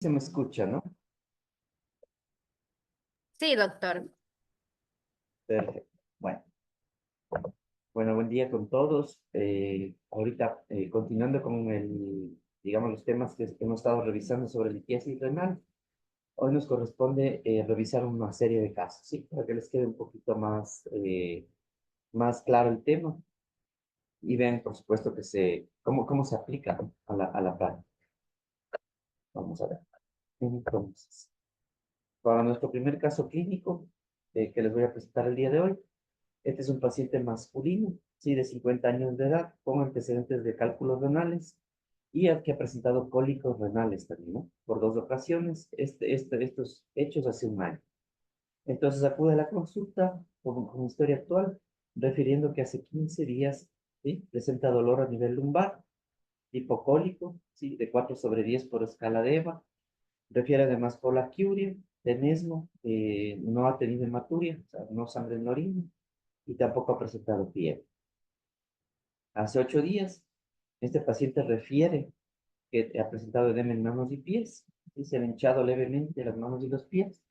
Se me escucha, ¿no? Sí, doctor. Perfecto. Bueno, buen día con todos. Ahorita, continuando con digamos, los temas que hemos estado revisando sobre litiasis renal, hoy nos corresponde revisar una serie de casos, ¿sí? Para que les quede un poquito más claro el tema y vean, por supuesto, cómo se aplica, ¿no? a la práctica. Vamos a ver. Entonces, para nuestro primer caso clínico que les voy a presentar el día de hoy, este es un paciente masculino, sí, de 50 años de edad, con antecedentes de cálculos renales y que ha presentado cólicos renales también, ¿no? Por dos ocasiones, estos hechos hace un año. Entonces acude a la consulta con historia actual, refiriendo que hace 15 días, ¿sí? Presenta dolor a nivel lumbar, hipocólico, ¿sí? De 4 sobre 10 por escala de EVA. Refiere además polaquiuria, tenesmo, no ha tenido hematuria, o sea, no sangre en la orina, y tampoco ha presentado fiebre. Hace 8 días, este paciente refiere que ha presentado edema en manos y pies, y se han hinchado levemente las manos y los pies.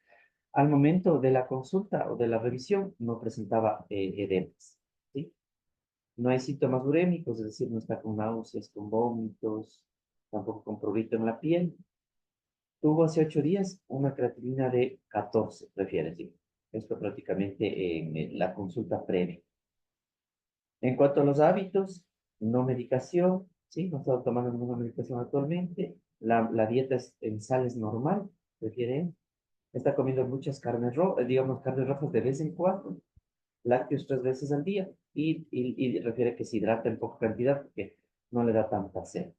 Al momento de la consulta o de la revisión, no presentaba edemas, ¿sí? No hay síntomas urémicos, es decir, no está con náuseas, con vómitos, tampoco con prurito en la piel. Tuvo hace 8 días una creatinina de 14, refiere, sí. Esto prácticamente en la consulta previa. En cuanto a los hábitos, no medicación, ¿sí? No está tomando ninguna medicación actualmente. La dieta es en sales normal, prefiere. Está comiendo muchas carnes rojas, digamos, carnes rojas de vez en cuando, lácteos 3 veces al día y refiere que se hidrata en poca cantidad porque no le da tanta sed.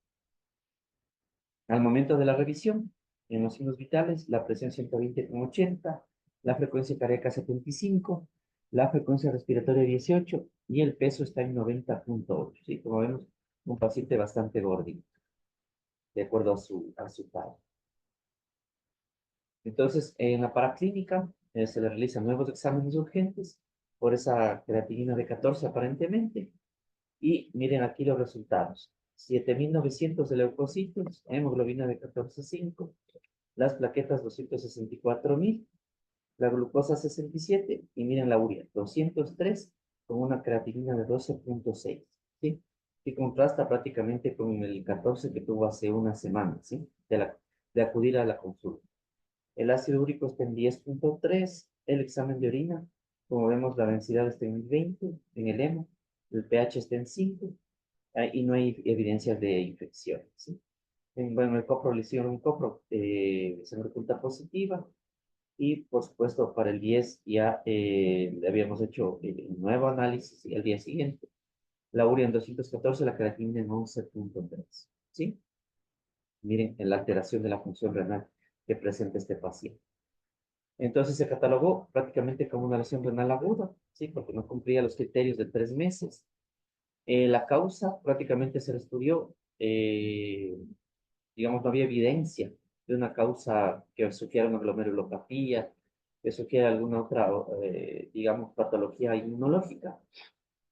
Al momento de la revisión, en los signos vitales, la presión 120/80, la frecuencia cardíaca 75, la frecuencia respiratoria 18 y el peso está en 90,8. ¿Sí? Como vemos, un paciente bastante gordito, de acuerdo a su talla. Entonces, en la paraclínica se le realizan nuevos exámenes urgentes por esa creatinina de 14 aparentemente. Y miren aquí los resultados. 7.900 de leucocitos, hemoglobina de 14,5, las plaquetas 264.000, la glucosa 67 y miren la urea 203 con una creatinina de 12,6, ¿sí? Y contrasta prácticamente con el 14 que tuvo hace una semana, ¿sí? De acudir a la consulta. El ácido úrico está en 10,3, el examen de orina, como vemos la densidad está en 20 en el hemo, el pH está en 5 y no hay evidencias de infección, ¿sí? Bueno, el copro le hicieron un copro, se resulta positiva y por supuesto para el 10 ya le habíamos hecho un nuevo análisis y al día siguiente. La urea en 214, la creatinina en 11,3, ¿sí? Miren en la alteración de la función renal que presenta este paciente. Entonces se catalogó prácticamente como una lesión renal aguda, ¿sí? Porque no cumplía los criterios de 3 meses. La causa prácticamente se estudió, digamos, no había evidencia de una causa que sugiera una glomerulopatía, que sugiera alguna otra, digamos, patología inmunológica,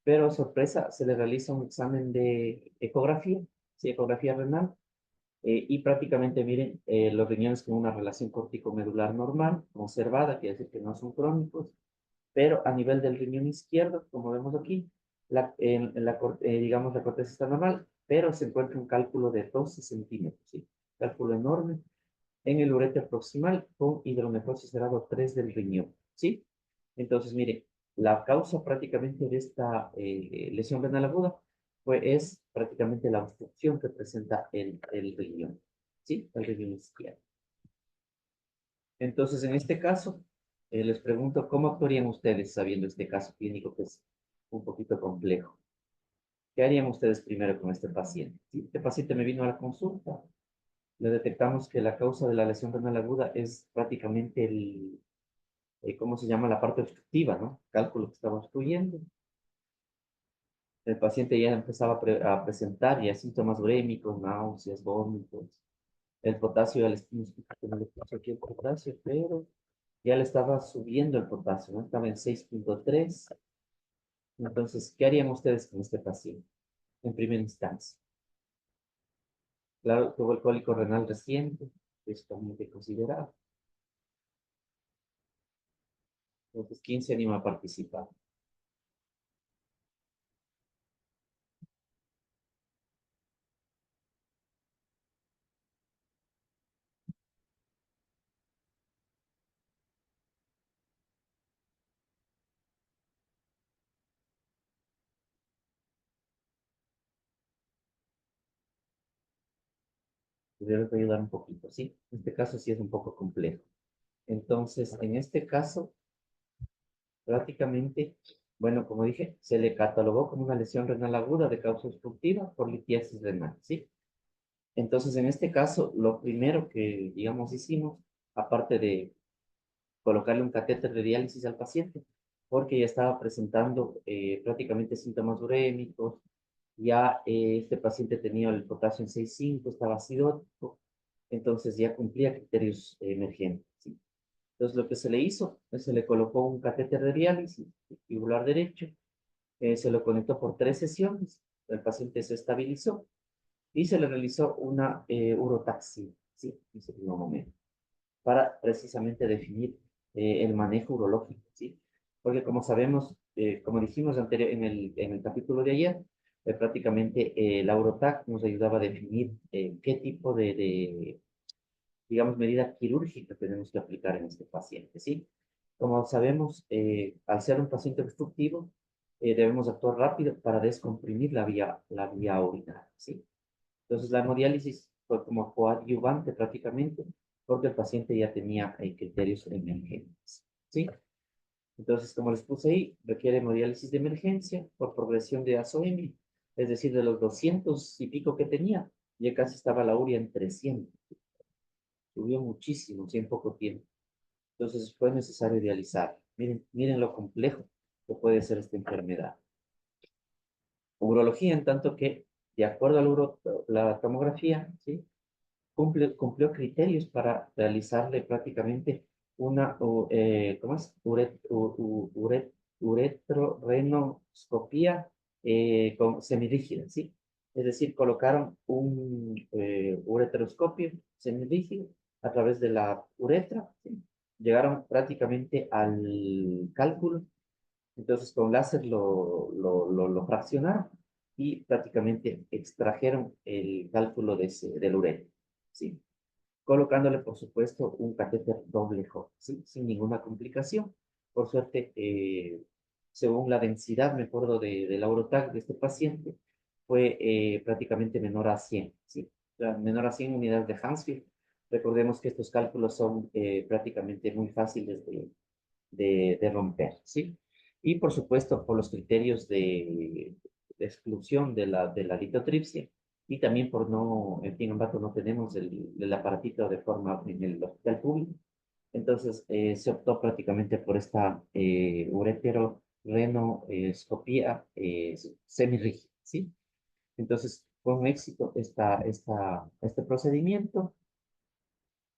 pero sorpresa, se le realiza un examen de ecografía, sí, ecografía renal, y prácticamente miren los riñones con una relación corticomedular normal, conservada, quiere decir que no son crónicos, pero a nivel del riñón izquierdo, como vemos aquí, digamos, la corteza está normal, pero se encuentra un cálculo de 12 centímetros, ¿sí? Cálculo enorme en el uréter proximal con hidronefrosis grado 3 del riñón, ¿sí? Entonces, mire, la causa prácticamente de esta lesión renal aguda es prácticamente la obstrucción que presenta el riñón, ¿sí? El riñón izquierdo. Entonces, en este caso, les pregunto, ¿cómo actuarían ustedes sabiendo este caso clínico que es un poquito complejo? ¿Qué harían ustedes primero con este paciente? ¿Sí? Este paciente me vino a la consulta, le detectamos que la causa de la lesión renal aguda es prácticamente ¿cómo se llama? La parte obstructiva, ¿no? Cálculo que estaba obstruyendo. El paciente ya empezaba a presentar ya síntomas urémicos, náuseas, vómitos. El potasio ya les que no le puso aquí el potasio, pero ya le estaba subiendo el potasio, ¿no? Estaba en 6,3. Entonces, ¿qué harían ustedes con este paciente en primera instancia? Claro, tuvo el cólico renal reciente. es también de considerar. Entonces, ¿quién se anima a participar? Yo les voy a ayudar un poquito, ¿sí? En este caso sí es un poco complejo. Entonces, en este caso, prácticamente, bueno, como dije, se le catalogó como una lesión renal aguda de causa obstructiva por litiasis renal, ¿sí? Entonces, en este caso, lo primero que, digamos, hicimos, aparte de colocarle un catéter de diálisis al paciente, porque ya estaba presentando prácticamente síntomas urémicos, ya este paciente tenía el potasio en 6,5, estaba acidótico, entonces ya cumplía criterios emergentes, ¿sí? Entonces, lo que se le hizo, se le colocó un catéter de diálisis tubular derecho, se lo conectó por 3 sesiones, el paciente se estabilizó y se le realizó una urotaxia, ¿sí? En ese mismo momento, para precisamente definir el manejo urológico, ¿sí? Porque como sabemos, como dijimos en el capítulo de ayer, prácticamente la urotac nos ayudaba a definir qué tipo digamos, medida quirúrgica tenemos que aplicar en este paciente, ¿sí? Como sabemos, al ser un paciente obstructivo, debemos actuar rápido para descomprimir la vía urinaria, ¿sí? Entonces, la hemodiálisis fue como coadyuvante prácticamente, porque el paciente ya tenía criterios emergentes, ¿sí? Entonces, como les puse ahí, requiere hemodiálisis de emergencia por progresión de azoemia, es decir, de los 200 y pico que tenía, ya casi estaba la urea en 300, subió muchísimo, sí, en poco tiempo. Entonces, fue necesario dializar. Miren, miren lo complejo que puede ser esta enfermedad. Urología, en tanto que, de acuerdo a la tomografía, ¿sí? Cumplió criterios para realizarle prácticamente una ¿cómo es? Uretrorenoscopía semirrígida, ¿sí? Es decir, colocaron un ureteroscopio semirrígido a través de la uretra, ¿sí? Llegaron prácticamente al cálculo, entonces con láser lo fraccionaron y prácticamente extrajeron el cálculo del uretra, ¿sí? Colocándole, por supuesto, un catéter doble J, ¿sí? Sin ninguna complicación. Por suerte, según la densidad, me acuerdo de la Eurotac de este paciente, fue prácticamente menor a 100, ¿sí? O sea, menor a 100 unidades de Hounsfield. Recordemos que estos cálculos son prácticamente muy fáciles de romper, ¿sí? Y por supuesto, por los criterios de exclusión de la litotripsia, y también por no, en fin, en Ambato no tenemos el aparatito de forma en el hospital público, entonces se optó prácticamente por esta ureterorenoscopía semirrígida, ¿sí? Entonces fue un éxito este procedimiento.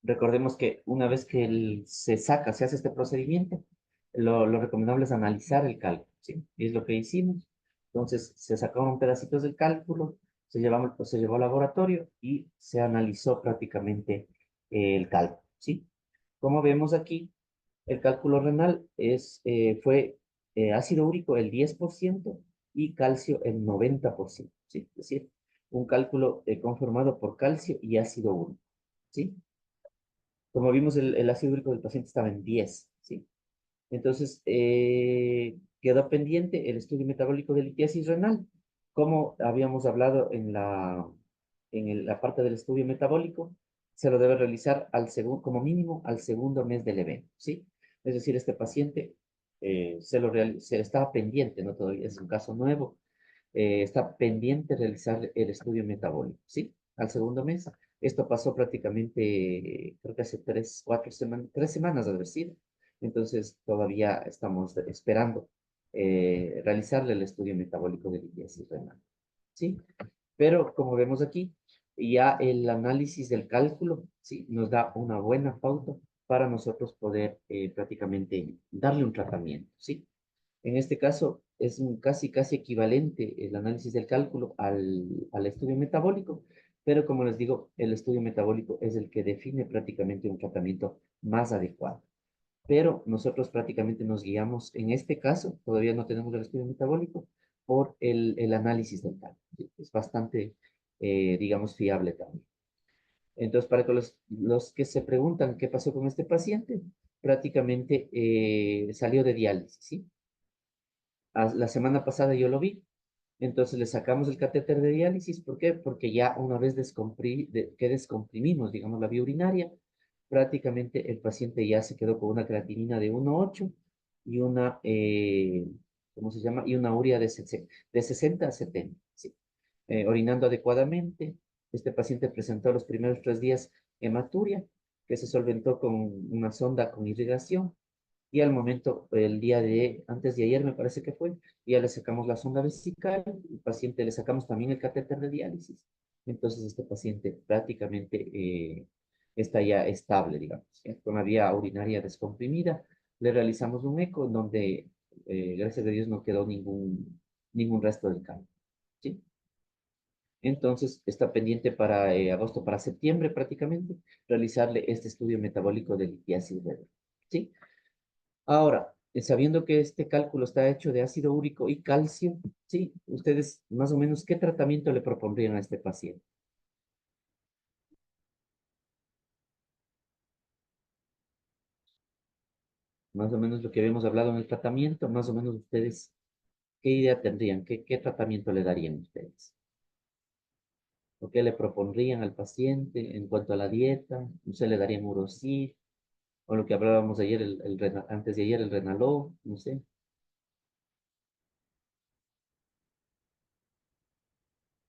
Recordemos que una vez que se hace este procedimiento, lo recomendable es analizar el cálculo, ¿sí? Y es lo que hicimos. Entonces, se sacaron pedacitos del cálculo, se llevó al laboratorio y se analizó prácticamente el cálculo, ¿sí? Como vemos aquí, el cálculo renal fue ácido úrico el 10% y calcio el 90%, ¿sí? Es decir, un cálculo conformado por calcio y ácido úrico, ¿sí? Como vimos, el ácido úrico del paciente estaba en 10, ¿sí? Entonces, quedó pendiente el estudio metabólico de litiasis renal. Como habíamos hablado en la parte del estudio metabólico, se lo debe realizar como mínimo al segundo mes del evento, ¿sí? Es decir, este paciente se estaba pendiente, ¿no? Todavía es un caso nuevo, está pendiente realizar el estudio metabólico, ¿sí? Al segundo mes. Esto pasó prácticamente, creo que hace 3 semanas, es decir. Entonces, todavía estamos esperando realizarle el estudio metabólico de litiasis renal, ¿sí? Pero como vemos aquí, ya el análisis del cálculo, ¿sí? Nos da una buena pauta para nosotros poder prácticamente darle un tratamiento, ¿sí? En este caso, es casi equivalente el análisis del cálculo al estudio metabólico, pero como les digo, el estudio metabólico es el que define prácticamente un tratamiento más adecuado. Pero nosotros prácticamente nos guiamos, en este caso, todavía no tenemos el estudio metabólico, por el análisis del cálculo. ¿Sí? Es bastante, digamos, fiable también. Entonces, para que los que se preguntan qué pasó con este paciente, prácticamente salió de diálisis, ¿sí? La semana pasada yo lo vi, entonces le sacamos el catéter de diálisis. ¿Por qué? Porque ya una vez que descomprimimos, digamos, la vía urinaria, prácticamente el paciente ya se quedó con una creatinina de 1,8 y una, ¿cómo se llama? Y una urea de 60 a 70, ¿sí? Orinando adecuadamente. Este paciente presentó los primeros 3 días hematuria, que se solventó con una sonda con irrigación. Y al momento, antes de ayer me parece que fue, ya le sacamos la sonda vesical, el paciente le sacamos también el catéter de diálisis. Entonces este paciente prácticamente está ya estable, digamos, ¿sí? Con la vía urinaria descomprimida. Le realizamos un eco en donde, gracias a Dios, no quedó ningún resto del cambio, ¿sí? Entonces está pendiente para agosto, para septiembre prácticamente, realizarle este estudio metabólico de litiasis renal, ¿sí? Ahora, sabiendo que este cálculo está hecho de ácido úrico y calcio, ¿sí? Ustedes más o menos, ¿qué tratamiento le propondrían a este paciente? Más o menos lo que habíamos hablado en el tratamiento, más o menos ustedes, ¿qué idea tendrían? ¿Qué tratamiento le darían ustedes? ¿O qué le propondrían al paciente en cuanto a la dieta? ¿Usted le daría Urosif? O lo que hablábamos ayer, antes de ayer, el Renaló, no sé.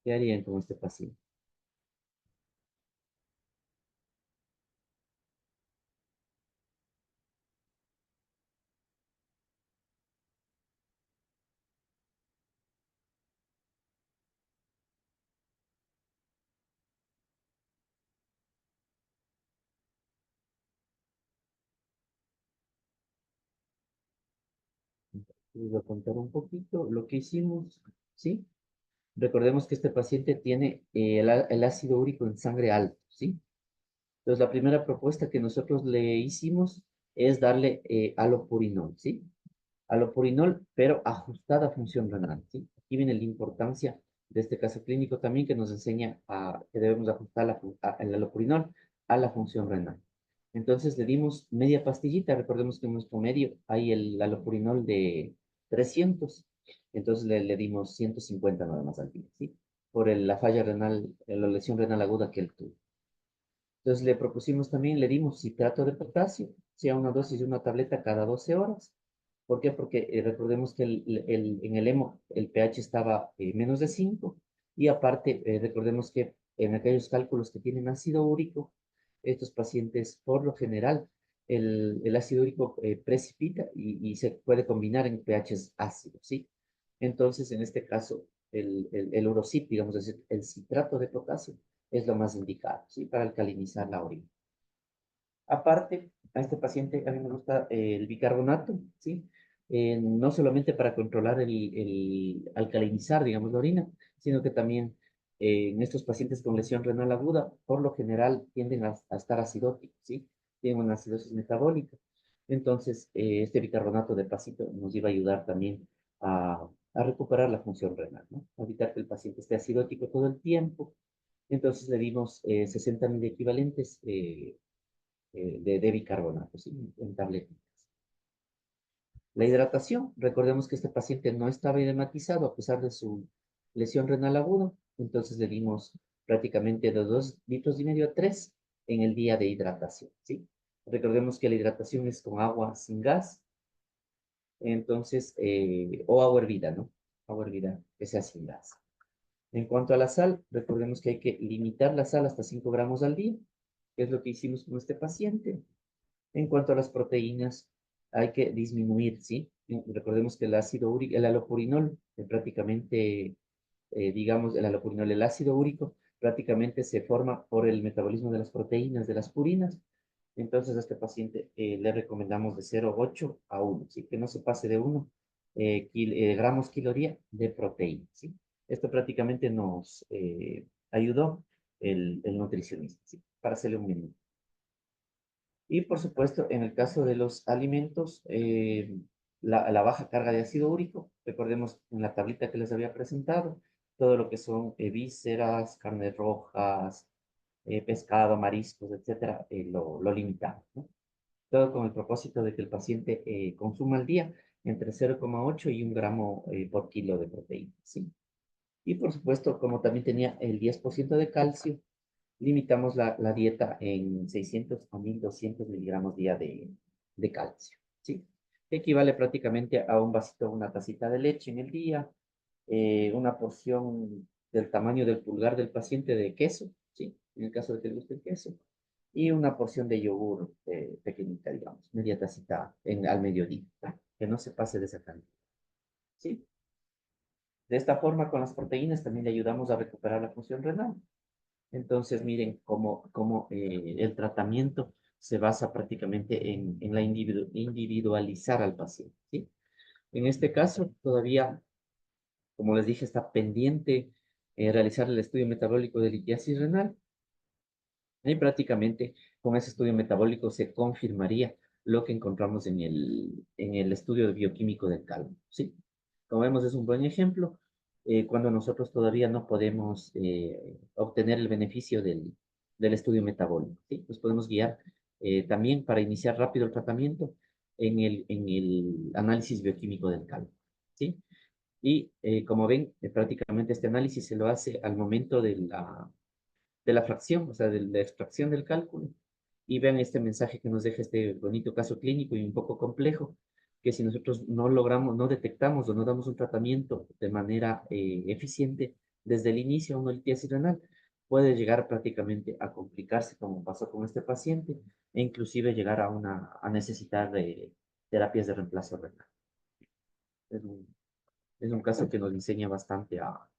¿Qué harían con este paciente? Les voy a contar un poquito lo que hicimos, ¿sí? Recordemos que este paciente tiene el ácido úrico en sangre alto, ¿sí? Entonces, la primera propuesta que nosotros le hicimos es darle alopurinol, ¿sí? Alopurinol, pero ajustada a función renal, ¿sí? Aquí viene la importancia de este caso clínico también que nos enseña que debemos ajustar el alopurinol a la función renal. Entonces, le dimos media pastillita. Recordemos que en nuestro medio hay el alopurinol de 300. Entonces, le dimos 150 nada más al día, ¿sí? Por la falla renal, la lesión renal aguda que él tuvo. Entonces le propusimos también, le dimos citrato de potasio, sea una dosis de una tableta cada 12 horas. ¿Por qué? Porque recordemos que en el hemo el pH estaba menos de 5 y aparte recordemos que en aquellos cálculos que tienen ácido úrico, estos pacientes por lo general el ácido úrico precipita y se puede combinar en pHs ácidos, ¿sí? Entonces en este caso el Urosip, digamos, es el citrato de potasio es lo más indicado, ¿sí? Para alcalinizar la orina. Aparte, a este paciente a mí me gusta el bicarbonato, ¿sí? No solamente para controlar el alcalinizar, digamos, la orina, sino que también en estos pacientes con lesión renal aguda, por lo general tienden a estar acidóticos, ¿sí? Tienen una acidosis metabólica. Entonces, este bicarbonato de pasito nos iba a ayudar también a recuperar la función renal, ¿no? A evitar que el paciente esté acidótico todo el tiempo. Entonces le dimos 60 equivalentes de bicarbonato, ¿sí? En tabletas. La hidratación, recordemos que este paciente no estaba edematizado a pesar de su lesión renal aguda, entonces le dimos prácticamente de 2,5 litros a 3 en el día de hidratación, ¿sí? Recordemos que la hidratación es con agua sin gas, entonces, o agua hervida, ¿no? Agua hervida que sea sin gas. En cuanto a la sal, recordemos que hay que limitar la sal hasta 5 gramos al día, que es lo que hicimos con este paciente. En cuanto a las proteínas, hay que disminuir, ¿sí? Recordemos que el ácido úrico, el alopurinol, prácticamente, digamos, el alopurinol, el ácido úrico, prácticamente se forma por el metabolismo de las proteínas, de las purinas. Entonces, a este paciente le recomendamos de 0,8 a 1, ¿sí? Que no se pase de 1 gramos kilodía de proteína, ¿sí? Esto prácticamente nos ayudó el nutricionista, ¿sí? Para hacerle un menú. Y por supuesto, en el caso de los alimentos, la baja carga de ácido úrico, recordemos en la tablita que les había presentado, todo lo que son vísceras, carnes rojas, pescado, mariscos, etcétera, lo limitamos, ¿no? Todo con el propósito de que el paciente consuma al día entre 0,8 y 1 gramo por kilo de proteína, ¿sí? Y por supuesto, como también tenía el 10% de calcio, limitamos la dieta en 600 a 1200 miligramos día de calcio, ¿sí? Que equivale prácticamente a un vasito, una tacita de leche en el día, una porción del tamaño del pulgar del paciente de queso, ¿sí? En el caso de que le guste el queso, y una porción de yogur pequeñita, digamos, media tacita al mediodía, ¿no? Que no se pase de esa cantidad, ¿sí? De esta forma, con las proteínas también le ayudamos a recuperar la función renal. Entonces, miren cómo el tratamiento se basa prácticamente en la individualizar al paciente, ¿sí? En este caso, todavía, como les dije, está pendiente realizar el estudio metabólico de litiasis renal. Y prácticamente con ese estudio metabólico se confirmaría lo que encontramos en el estudio bioquímico del cálculo, ¿sí? Como vemos, es un buen ejemplo cuando nosotros todavía no podemos obtener el beneficio del estudio metabólico, ¿sí? Pues podemos guiar también para iniciar rápido el tratamiento en el análisis bioquímico del cálculo, ¿sí? Y como ven, prácticamente este análisis se lo hace al momento de la fracción, o sea, de la extracción del cálculo. Y vean este mensaje que nos deja este bonito caso clínico y un poco complejo, que si nosotros no logramos, no detectamos o no damos un tratamiento de manera eficiente desde el inicio a una litiasis renal, puede llegar prácticamente a complicarse, como pasó con este paciente, e inclusive llegar a necesitar terapias de reemplazo renal. Es un caso que nos enseña bastante a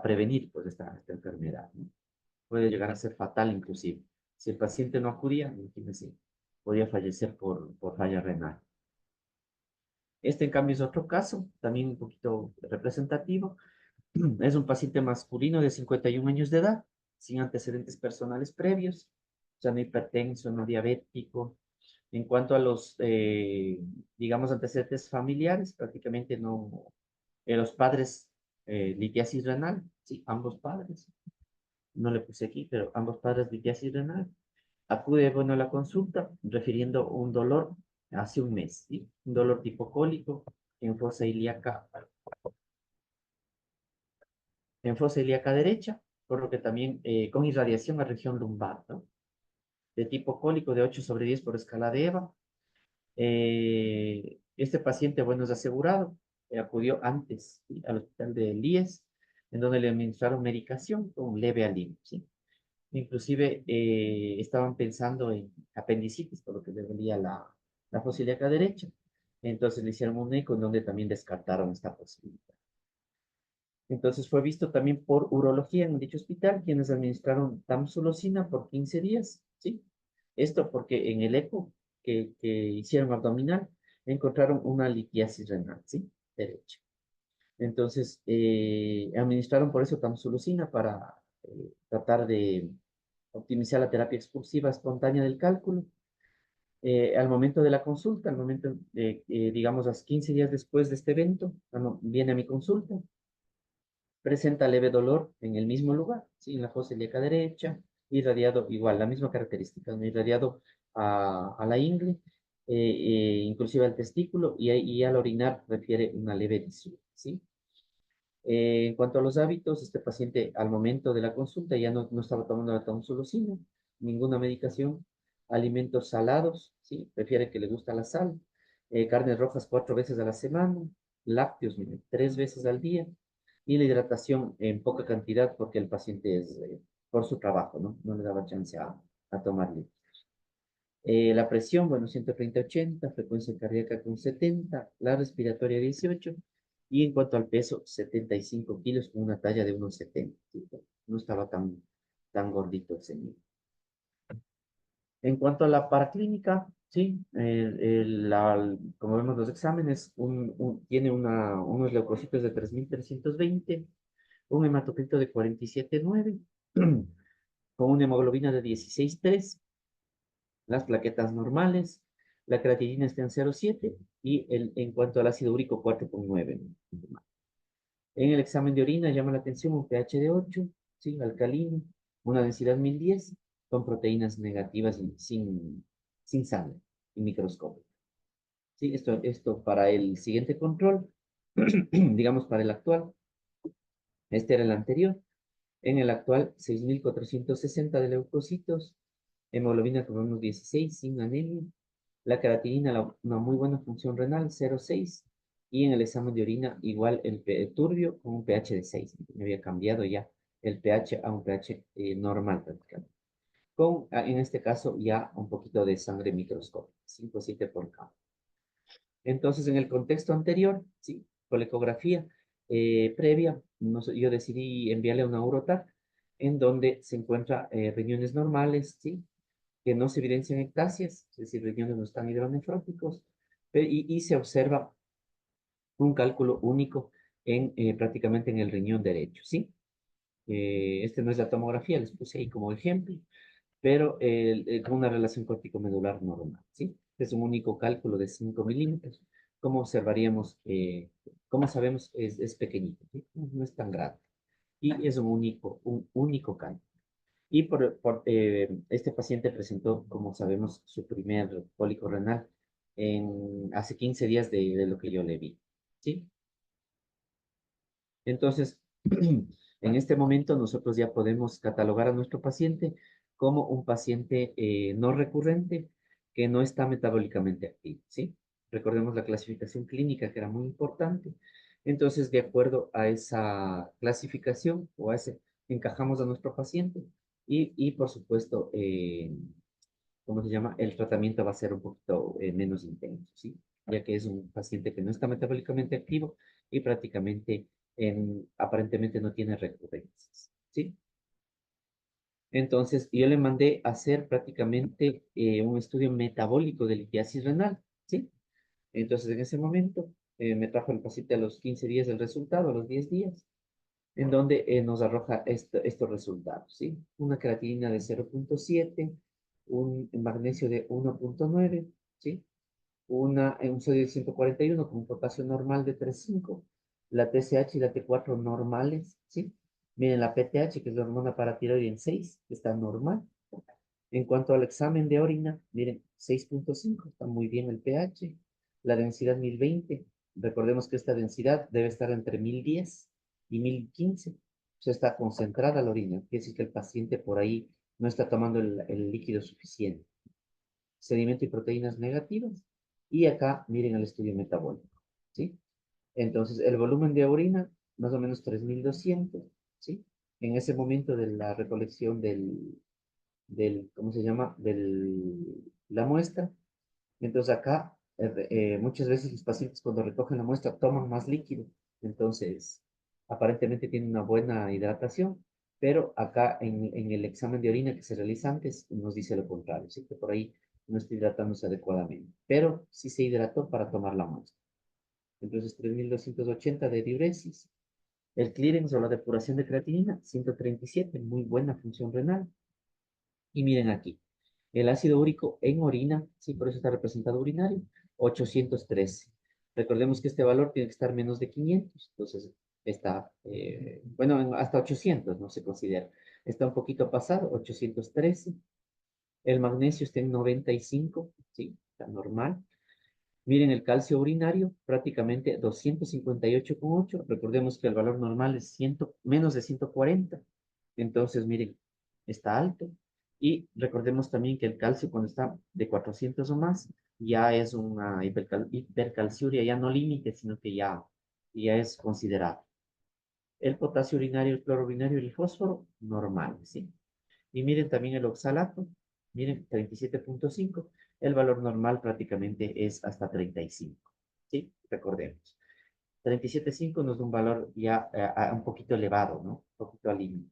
prevenir pues, esta enfermedad, ¿no? Puede llegar a ser fatal inclusive. Si el paciente no acudía, imagínense, podría fallecer por falla renal. Este, en cambio, es otro caso, también un poquito representativo. Es un paciente masculino de 51 años de edad, sin antecedentes personales previos, o sea, no hipertenso, no diabético. En cuanto a los, digamos, antecedentes familiares, prácticamente no. Los padres, litiasis renal, sí, ambos padres. No le puse aquí, pero ambos padres litiasis renal. Acude, bueno, a la consulta refiriendo un dolor hace un mes, ¿sí? Un dolor tipo cólico en fosa ilíaca derecha, por lo que también con irradiación a región lumbar, ¿no? De tipo cólico de 8 sobre 10 por escala de EVA. Este paciente, bueno, es asegurado, acudió antes, ¿sí? Al hospital de Elías, en donde le administraron medicación con leve alivio, ¿sí? Inclusive estaban pensando en apendicitis, por lo que le dolía la fosa ilíaca derecha. Entonces le hicieron un eco en donde también descartaron esta posibilidad. Entonces fue visto también por urología en dicho hospital, quienes administraron tamsulosina por 15 días, ¿sí? Esto porque en el eco que hicieron abdominal encontraron una litiasis renal, ¿sí? Derecha. Entonces, administraron por eso tamsulosina para tratar de optimizar la terapia expulsiva espontánea del cálculo. Al momento de la consulta, al momento, digamos, a 15 días después de este evento, viene a mi consulta, presenta leve dolor en el mismo lugar, ¿sí? En la fosa ilíaca derecha, irradiado igual, la misma característica, ¿no? Irradiado a la ingle, inclusive al testículo, y al orinar refiere una leve disúria, ¿sí? En cuanto a los hábitos, este paciente al momento de la consulta ya no estaba tomando la tamsulosina, ninguna medicación, alimentos salados, ¿sí? Prefiere que le gusta la sal, carnes rojas 4 veces a la semana, lácteos, mire, 3 veces al día, y la hidratación en poca cantidad porque el paciente es por su trabajo, ¿no? No le daba chance a tomar líquidos. La presión, bueno, 130/80, frecuencia cardíaca con 70, la respiratoria 18, y en cuanto al peso, 75 kilos con una talla de unos 70. ¿Sí? No estaba tan gordito el señor. En cuanto a la paraclínica, sí, como vemos los exámenes, tiene unos leucocitos de 3320, un hematocrito de 47,9, con una hemoglobina de 16,3, las plaquetas normales, la creatinina está en 0,7 y en cuanto al ácido úrico 4,9. En el examen de orina llama la atención un pH de 8, ¿sí? Alcalino, una densidad 1010, con proteínas negativas sin sangre y microscopio. ¿Sí? Esto para el siguiente control, digamos para el actual, este era el anterior. En el actual, 6.460 de leucocitos, hemoglobina con unos 16, sin anemia. La creatinina, una muy buena función renal, 0,6. Y en el examen de orina, igual el turbio con un pH de 6. Me había cambiado ya el pH a un pH normal prácticamente. Con, en este caso, ya un poquito de sangre microscópica, 5 o 7 por cada. Entonces, en el contexto anterior, ¿sí? Con la ecografía previa, yo decidí enviarle a una Eurotac en donde se encuentra riñones normales, ¿sí? Que no se evidencian ectasias, es decir, riñones no están hidronefróticos, y se observa un cálculo único prácticamente en el riñón derecho, ¿sí? Este no es la tomografía, les puse ahí como ejemplo, pero con una relación corticomedular normal, ¿sí? Es un único cálculo de 5 milímetros. Como observaríamos, como sabemos, es pequeñito, ¿sí? No es tan grande. Y es un único cálculo. Y este paciente presentó, como sabemos, su primer cólico renal hace 15 días de lo que yo le vi, ¿sí? Entonces, en este momento nosotros ya podemos catalogar a nuestro paciente como un paciente no recurrente que no está metabólicamente activo, ¿sí? Recordemos la clasificación clínica que era muy importante. Entonces, de acuerdo a esa clasificación o a ese, encajamos a nuestro paciente y por supuesto, ¿cómo se llama? El tratamiento va a ser un poquito menos intenso, ¿sí? Ya que es un paciente que no está metabólicamente activo y prácticamente aparentemente no tiene recurrencias, ¿sí? Entonces, yo le mandé a hacer prácticamente un estudio metabólico de litiasis renal, ¿sí? Entonces, en ese momento, me trajo el paciente a los 15 días del resultado, a los 10 días, en donde nos arroja estos resultados, ¿sí? Una creatinina de 0,7, un magnesio de 1,9, ¿sí? Un sodio de 141 con un potasio normal de 3,5, la TSH y la T4 normales, ¿sí? Miren, la PTH, que es la hormona paratiroide en 6, está normal. En cuanto al examen de orina, miren, 6,5, está muy bien el pH. La densidad 1020, recordemos que esta densidad debe estar entre 1010 y 1015. O sea, está concentrada la orina, quiere decir que el paciente por ahí no está tomando el líquido suficiente. Sedimento y proteínas negativas. Y acá, miren el estudio metabólico, ¿sí? Entonces, el volumen de orina, más o menos 3.200, ¿sí? En ese momento de la recolección ¿cómo se llama? La muestra. Entonces acá, muchas veces los pacientes cuando recogen la muestra toman más líquido. Entonces, aparentemente tienen una buena hidratación, pero acá en el examen de orina que se realiza antes nos dice lo contrario, ¿sí? Que por ahí no está hidratándose adecuadamente, pero sí se hidrató para tomar la muestra. Entonces, 3.280 de diuresis. El clearance o la depuración de creatinina, 137, muy buena función renal. Y miren aquí, el ácido úrico en orina, sí, por eso está representado urinario, 813. Recordemos que este valor tiene que estar menos de 500, entonces está, bueno, hasta 800 no se considera. Está un poquito pasado, 813. El magnesio está en 95, sí, está normal. Miren el calcio urinario, prácticamente 258,8. Recordemos que el valor normal es 100, menos de 140. Entonces, miren, está alto. Y recordemos también que el calcio cuando está de 400 o más, ya es una hipercalciuria, ya no límite, sino que ya es considerable. El potasio urinario, el cloro urinario y el fósforo, normal, ¿sí? Y miren también el oxalato, miren, 37,5. El valor normal prácticamente es hasta 35, ¿sí? Recordemos. 37,5 nos da un valor ya un poquito elevado, ¿no? Un poquito al límite.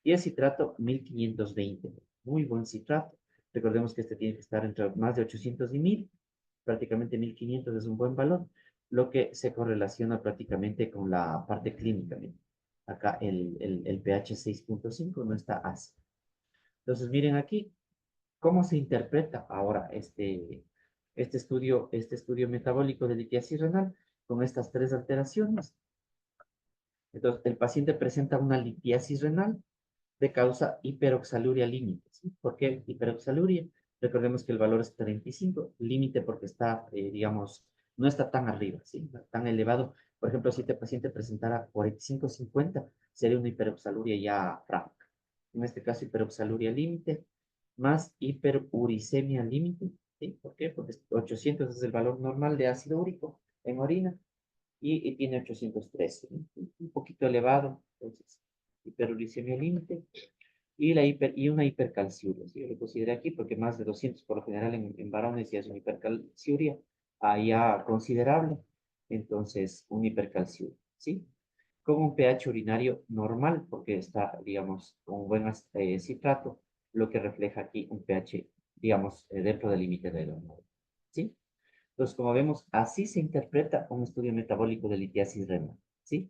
Y el citrato, 1.520. Muy buen citrato. Recordemos que este tiene que estar entre más de 800 y 1.000. Prácticamente 1.500 es un buen valor, lo que se correlaciona prácticamente con la parte clínica. Acá el pH 6.5 no está ácido. Entonces, miren aquí, ¿cómo se interpreta ahora este estudio metabólico de litiasis renal con estas tres alteraciones? Entonces, el paciente presenta una litiasis renal de causa hiperoxaluria límite. ¿Sí? ¿Por qué hiperoxaluria? Recordemos que el valor es 35, límite porque está, digamos, no está tan arriba, ¿sí? No tan elevado. Por ejemplo, si este paciente presentara 45, 50, sería una hiperoxaluria ya franca. En este caso, hiperoxaluria límite más hiperuricemia límite. ¿Sí? ¿Por qué? Porque 800 es el valor normal de ácido úrico en orina y tiene 813, ¿no? Un poquito elevado, entonces, hiperuricemia límite y una hipercalciuria. ¿Sí? Yo lo consideré aquí porque más de 200 por lo general en varones ya es una hipercalciuria ya considerable, entonces una hipercalciuria, ¿sí? Con un pH urinario normal, porque está, digamos, con un buen citrato, lo que refleja aquí un pH, digamos, dentro del límite de lo normal, ¿sí? Entonces, como vemos, así se interpreta un estudio metabólico de litiasis renal, ¿sí?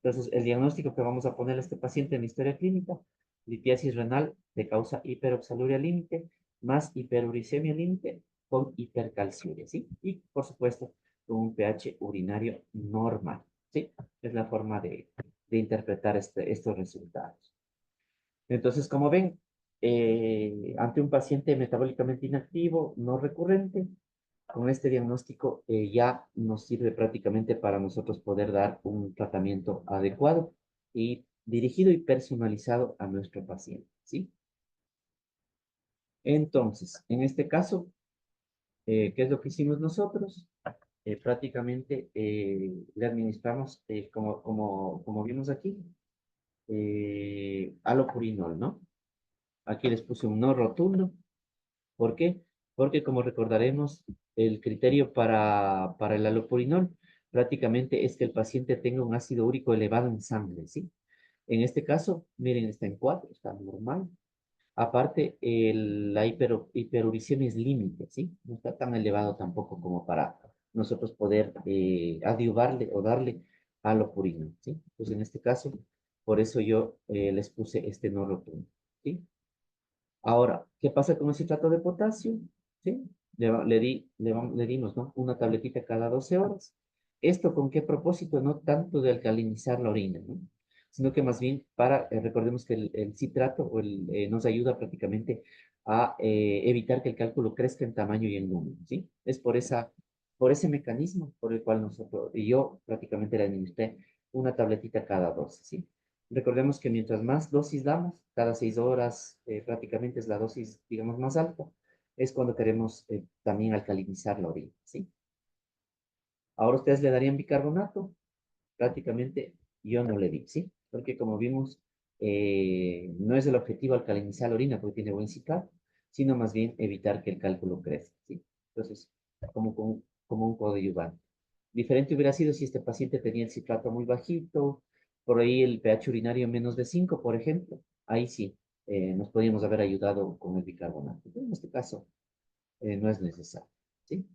Entonces, el diagnóstico que vamos a poner a este paciente en la historia clínica, litiasis renal de causa hiperoxaluria límite, más hiperuricemia límite con hipercalciuria, ¿sí? Y, por supuesto, con un pH urinario normal, ¿sí? Es la forma de interpretar estos resultados. Entonces, como ven, ante un paciente metabólicamente inactivo, no recurrente, con este diagnóstico ya nos sirve prácticamente para nosotros poder dar un tratamiento adecuado y dirigido y personalizado a nuestro paciente, ¿sí? Entonces, en este caso, ¿qué es lo que hicimos nosotros? Prácticamente le administramos, como vimos aquí, alopurinol, ¿no? Aquí les puse un no rotundo. ¿Por qué? Porque como recordaremos, el criterio para el alopurinol prácticamente es que el paciente tenga un ácido úrico elevado en sangre, ¿sí? En este caso, miren, está en 4, está normal. Aparte, la hiperuricemia es límite, ¿sí? No está tan elevado tampoco como para nosotros poder adyuvarle o darle alopurinol, ¿sí? Pues en este caso, por eso yo les puse este no rotundo, ¿sí? Ahora, ¿qué pasa con el citrato de potasio? ¿Sí? Le dimos, ¿no? Una tabletita cada 12 horas. ¿Esto con qué propósito? No tanto de alcalinizar la orina, ¿no? Sino que más bien recordemos que el citrato nos ayuda prácticamente a evitar que el cálculo crezca en tamaño y en número, ¿sí? Es por ese mecanismo por el cual y yo prácticamente le administré una tabletita cada 12, ¿sí? Recordemos que mientras más dosis damos, cada 6 horas prácticamente es la dosis, digamos, más alta, es cuando queremos también alcalinizar la orina, ¿sí? Ahora ustedes le darían bicarbonato, prácticamente yo no le di, ¿sí? Porque como vimos, no es el objetivo alcalinizar la orina porque tiene buen citrato, sino más bien evitar que el cálculo crezca, ¿sí? Entonces, como un coadyuvante. Diferente hubiera sido si este paciente tenía el citrato muy bajito, por ahí el pH urinario menos de 5, por ejemplo. Ahí sí, nos podríamos haber ayudado con el bicarbonato. Pero en este caso, no es necesario, ¿sí?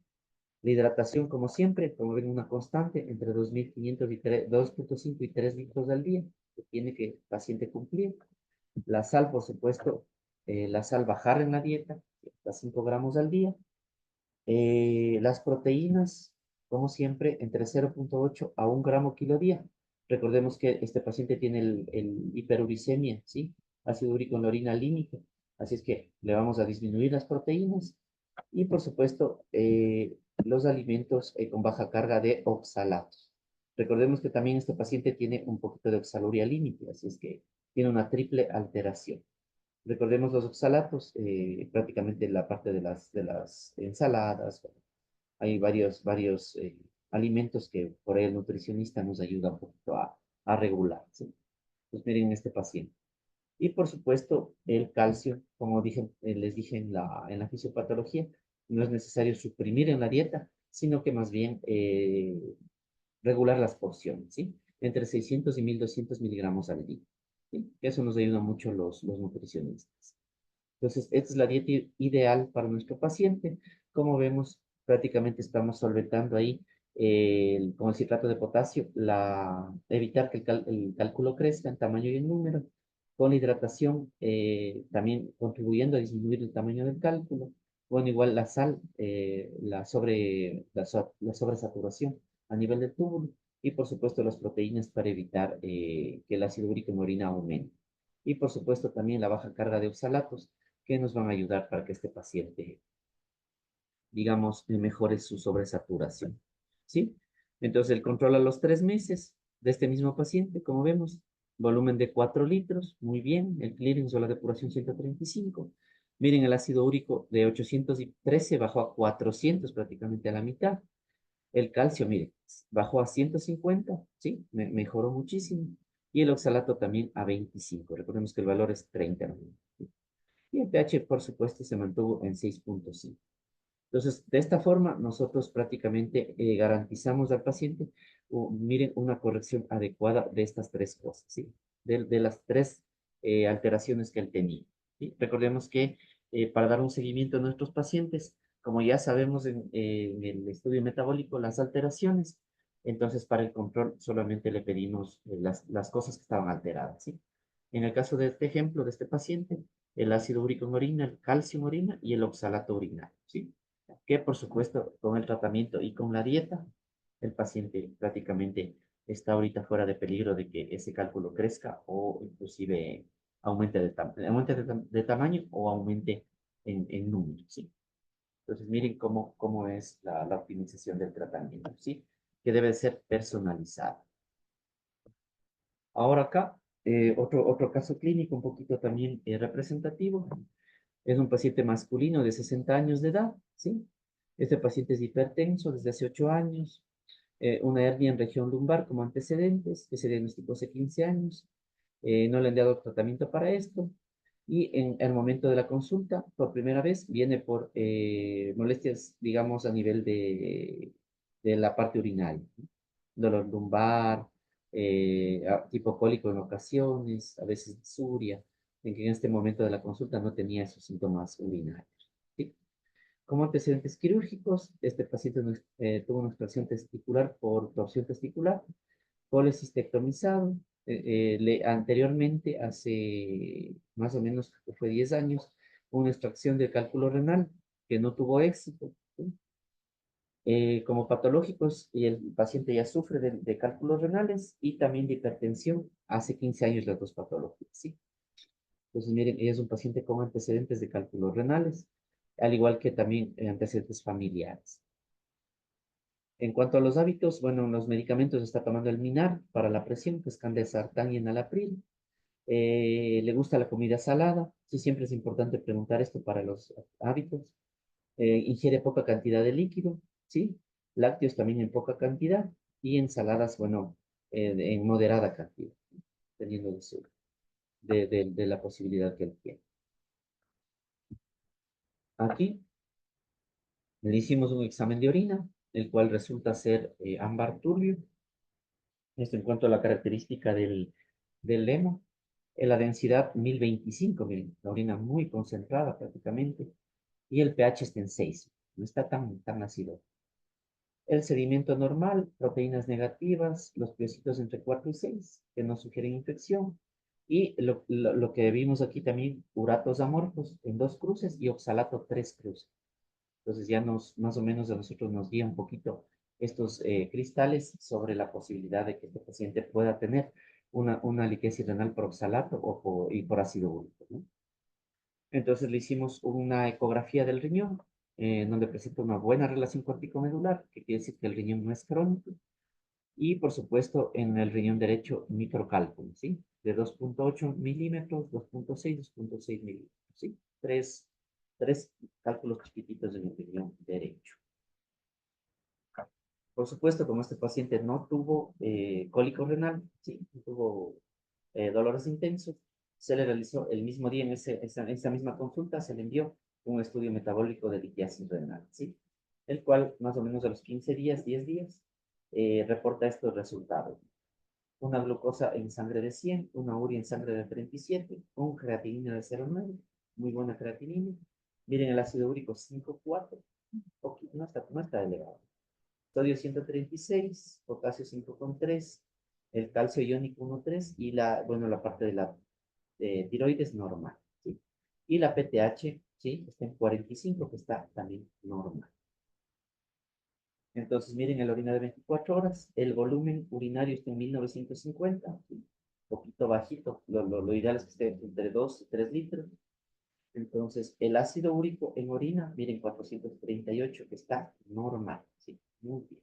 La hidratación, como siempre, como ven, una constante entre 2.500 y 2.5 y 3 litros al día, que tiene que el paciente cumplir. La sal, por supuesto, la sal bajar en la dieta, hasta 5 gramos al día. Las proteínas, como siempre, entre 0.8 a 1 gramo kilo día. Recordemos que este paciente tiene el hiperuricemia, ¿sí? Ácido úrico en la orina límite. Así es que le vamos a disminuir las proteínas y, por supuesto, los alimentos con baja carga de oxalatos. Recordemos que también este paciente tiene un poquito de oxaluria límite, así es que tiene una triple alteración. Recordemos los oxalatos, prácticamente la parte de las ensaladas. Hay varios alimentos que por ahí el nutricionista nos ayuda un poquito a regular, ¿sí? Pues miren este paciente. Y por supuesto, el calcio, como les dije en la fisiopatología, no es necesario suprimir en la dieta, sino que más bien regular las porciones, ¿sí? Entre 600 y 1.200 miligramos al día, ¿sí? Eso nos ayuda mucho los nutricionistas. Entonces, esta es la dieta ideal para nuestro paciente. Como vemos, prácticamente estamos solventando ahí con el citrato de potasio, evitar que el cálculo crezca en tamaño y en número, con la hidratación también contribuyendo a disminuir el tamaño del cálculo. Bueno, igual la sal, la sobresaturación a nivel del túbulo y por supuesto las proteínas para evitar que el ácido úrico en orina aumente. Y por supuesto también la baja carga de oxalatos que nos van a ayudar para que este paciente, digamos, mejore su sobresaturación. ¿Sí? Entonces el control a los 3 meses de este mismo paciente, como vemos, volumen de 4 litros, muy bien, el clearance o la depuración 135. Miren, el ácido úrico de 813 bajó a 400, prácticamente a la mitad. El calcio, mire, bajó a 150, ¿sí? Mejoró muchísimo. Y el oxalato también a 25. Recordemos que el valor es 30. Y el pH, por supuesto, se mantuvo en 6.5. Entonces, de esta forma, nosotros prácticamente garantizamos al paciente, miren, una corrección adecuada de estas tres cosas, ¿sí? De las tres alteraciones que él tenía, ¿sí? Recordemos que para dar un seguimiento a nuestros pacientes, como ya sabemos en el estudio metabólico, las alteraciones, entonces para el control solamente le pedimos las cosas que estaban alteradas, ¿sí? En el caso de este ejemplo, de este paciente, el ácido úrico en orina, el calcio en orina y el oxalato urinario, ¿sí? Que por supuesto con el tratamiento y con la dieta, el paciente prácticamente está ahorita fuera de peligro de que ese cálculo crezca o inclusive aumente de tamaño o aumente en número, ¿sí? Entonces miren cómo es la optimización del tratamiento, ¿sí? Que debe ser personalizado. Ahora acá, otro caso clínico un poquito también representativo. Es un paciente masculino de 60 años de edad, ¿sí? Este paciente es hipertenso desde hace 8 años, una hernia en región lumbar como antecedentes, que se diagnosticó hace 15 años, no le han dado tratamiento para esto, y en el momento de la consulta, por primera vez, viene por molestias, digamos, a nivel de la parte urinaria, ¿no? Dolor lumbar, tipo cólico en ocasiones, a veces disuria, en que en este momento de la consulta no tenía esos síntomas urinarios, ¿sí? Como antecedentes quirúrgicos, este paciente tuvo una extracción testicular por torsión testicular, policistectomizado. Anteriormente, hace más o menos, fue 10 años, una extracción de cálculo renal que no tuvo éxito, ¿sí? Como patológicos, y el paciente ya sufre de cálculos renales y también de hipertensión. Hace 15 años las dos patologías, ¿sí? Entonces, miren, ella es un paciente con antecedentes de cálculos renales, al igual que también antecedentes familiares. En cuanto a los hábitos, bueno, los medicamentos está tomando el Minar para la presión, que es Candesartán y Enalapril. Le gusta la comida salada. Sí, siempre es importante preguntar esto para los hábitos. Ingiere poca cantidad de líquido, ¿sí? Lácteos también en poca cantidad y ensaladas, bueno, en moderada cantidad, teniendo de la posibilidad que él tiene. Aquí le hicimos un examen de orina, el cual resulta ser ámbar turbio. Esto en cuanto a la característica del hemo. La densidad 1025, miren, la orina muy concentrada prácticamente. Y el pH está en 6, no está tan ácido. El sedimento normal, proteínas negativas, los piocitos entre 4 y 6, que no sugieren infección. Y lo que vimos aquí también, uratos amorfos en 2 cruces y oxalato 3 cruces. Entonces ya más o menos a nosotros nos guía un poquito estos cristales sobre la posibilidad de que este paciente pueda tener una liquesis renal por oxalato y por ácido úrico, ¿no? Entonces le hicimos una ecografía del riñón, donde presenta una buena relación corticomedular, que quiere decir que el riñón no es crónico, y por supuesto en el riñón derecho microcálculo, ¿sí? De 2.8 milímetros, 2.6, 2.6 milímetros, ¿sí? Tres cálculos chiquititos en el riñón derecho. Por supuesto, como este paciente no tuvo cólico renal, ¿sí? No tuvo dolores intensos, se le realizó el mismo día en esa misma consulta, se le envió un estudio metabólico de litiasis renal, ¿sí? El cual más o menos a los 15 días, 10 días, reporta estos resultados. Una glucosa en sangre de 100, una urea en sangre de 37, un creatinina de 0,9, muy buena creatinina. Miren el ácido úrico 5,4, no está elevado. sodio 136, potasio 5,3, el calcio iónico 1,3 y la, bueno, la parte de la tiroides normal, ¿sí? Y la PTH, ¿sí? Está en 45, que está también normal. Entonces, miren el orina de 24 horas, el volumen urinario está en 1950, ¿sí? Un poquito bajito, lo ideal es que esté entre 2 y 3 litros. Entonces, el ácido úrico en orina, miren, 438, que está normal, ¿sí? Muy bien.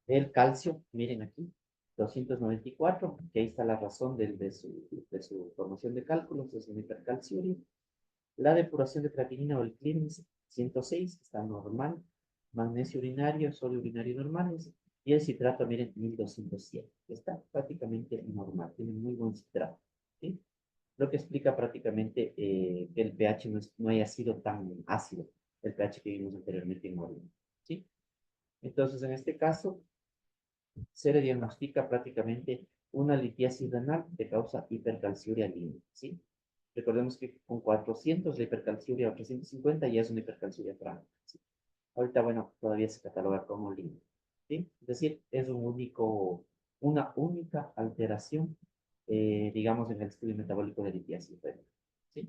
El calcio, miren aquí, 294, que ahí está la razón de su formación de cálculos, es una hipercalciuria. La depuración de creatinina o el clearance, 106, está normal. Magnesio urinario, sodio urinario normales. Y el citrato, miren, 1207, está prácticamente normal, tiene muy buen citrato, ¿sí? Lo que explica prácticamente que el pH no haya sido tan ácido, el pH que vimos anteriormente en orina, ¿sí? Entonces, en este caso, se le diagnostica prácticamente una litiasis renal que causa hipercalciuria límite, ¿sí? Recordemos que con 400 la hipercalciuria o 350 ya es una hipercalciuria franca, ¿sí? Ahorita, bueno, todavía se cataloga como límite, ¿sí? Es decir, es una única alteración, digamos, en el estudio metabólico de litiasis renal, ¿sí?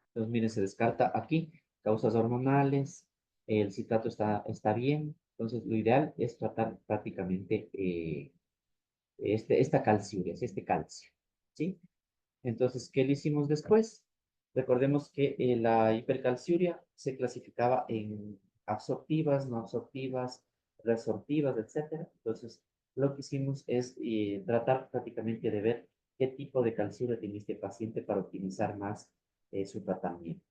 Entonces, miren, se descarta aquí causas hormonales, el citrato está bien, entonces lo ideal es tratar prácticamente esta calciuria, este calcio, ¿sí? Entonces, ¿qué le hicimos después? Recordemos que la hipercalciuria se clasificaba en absortivas, no absortivas, resortivas, etcétera. Entonces, lo que hicimos es tratar prácticamente de ver qué tipo de calciuria tiene este paciente para optimizar más su tratamiento.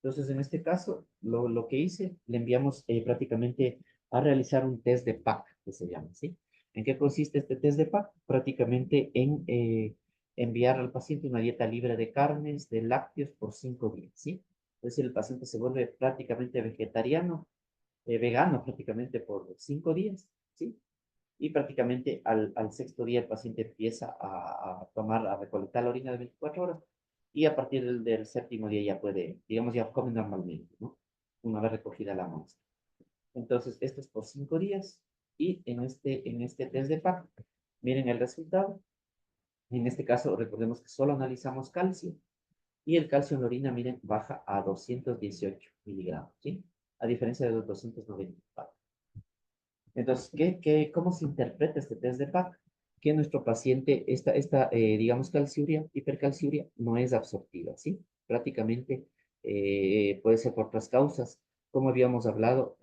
Entonces, en este caso, lo que hice, le enviamos prácticamente a realizar un test de PAC, que se llama, ¿sí? ¿En qué consiste este test de PAC? Prácticamente en enviar al paciente una dieta libre de carnes, de lácteos por 5 días, ¿sí? Es decir, el paciente se vuelve prácticamente vegetariano, vegano prácticamente por 5 días, ¿sí? Y prácticamente al sexto día el paciente empieza a recolectar la orina de 24 horas y a partir del séptimo día ya puede, digamos, ya come normalmente, ¿no? Una vez recogida la muestra. Entonces, esto es por 5 días y en este test de PAC, miren el resultado. En este caso, recordemos que solo analizamos calcio y el calcio en la orina, miren, baja a 218 miligramos, ¿sí? A diferencia de los 294. Entonces, cómo se interpreta este test de PAC? Que nuestro paciente, digamos, calciuria, hipercalciuria, no es absortiva, ¿sí? Prácticamente puede ser por otras causas, como habíamos hablado,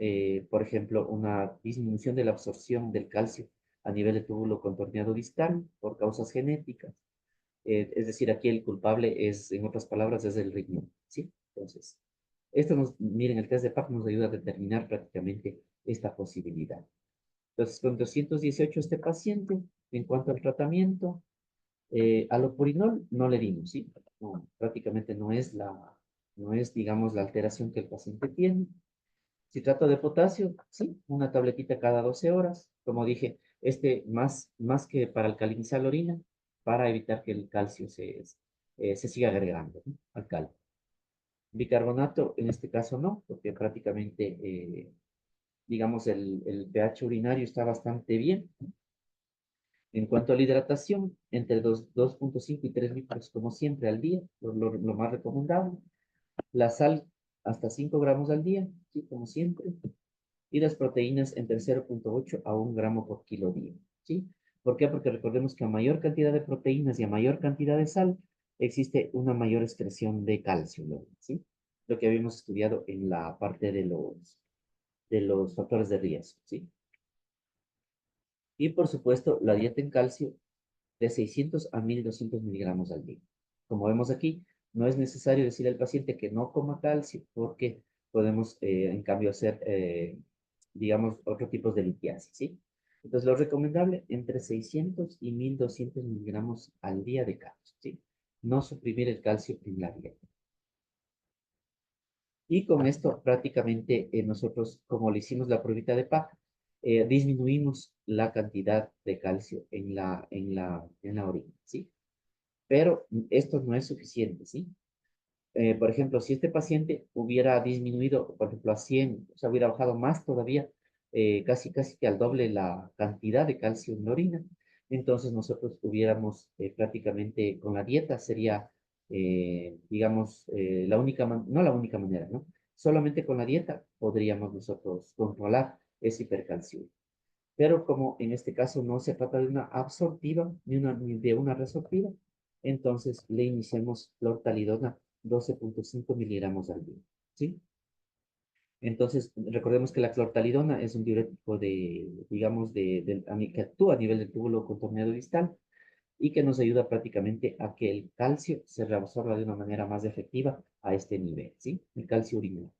por ejemplo, una disminución de la absorción del calcio a nivel de túbulo contorneado distal por causas genéticas. Es decir, aquí el culpable es, en otras palabras, es el riñón, ¿sí? Entonces, miren, el test de PAC nos ayuda a determinar prácticamente esta posibilidad. Entonces, con 218 este paciente, en cuanto al tratamiento, alopurinol no le dimos, ¿sí? No, prácticamente no es, digamos, la alteración que el paciente tiene. Citrato de potasio, sí, una tabletita cada 12 horas. Como dije, más que para alcalinizar la orina, para evitar que el calcio se siga agregando, ¿no? Al calcio. Bicarbonato, en este caso no, porque prácticamente, digamos, el pH urinario está bastante bien. En cuanto a la hidratación, entre 2,5 y 3 litros, como siempre, al día, lo más recomendable. La sal, hasta 5 gramos al día, ¿sí? Como siempre. Y las proteínas entre 0,8 a 1 gramo por kilo día, ¿sí? ¿Por qué? Porque recordemos que a mayor cantidad de proteínas y a mayor cantidad de sal, existe una mayor excreción de calcio, ¿sí? Lo que habíamos estudiado en la parte de los factores de riesgo, ¿sí? Y por supuesto, la dieta en calcio de 600 a 1200 miligramos al día. Como vemos aquí, no es necesario decir al paciente que no coma calcio porque podemos, en cambio, hacer, digamos, otro tipo de litiasis, ¿sí? Entonces, lo recomendable, entre 600 y 1200 miligramos al día de calcio, ¿sí? No suprimir el calcio en la dieta. Y con esto prácticamente nosotros, como le hicimos la pruebita de PAC, disminuimos la cantidad de calcio en la orina, ¿sí? Pero esto no es suficiente, ¿sí? Por ejemplo, si este paciente hubiera disminuido, por ejemplo, a 100, o sea, hubiera bajado más todavía, casi que al doble la cantidad de calcio en la orina, entonces nosotros hubiéramos prácticamente con la dieta sería, digamos, la única, no la única manera, ¿no? Solamente con la dieta podríamos nosotros controlar ese hipercalcio. Pero como en este caso no se trata de una absortiva ni de una resortiva, entonces le iniciamos clortalidona 12,5 miligramos al día, ¿sí? Entonces, recordemos que la clortalidona es un diurético digamos, que actúa a nivel del túbulo contorneado distal y que nos ayuda prácticamente a que el calcio se reabsorba de una manera más efectiva a este nivel, ¿sí? El calcio urinario.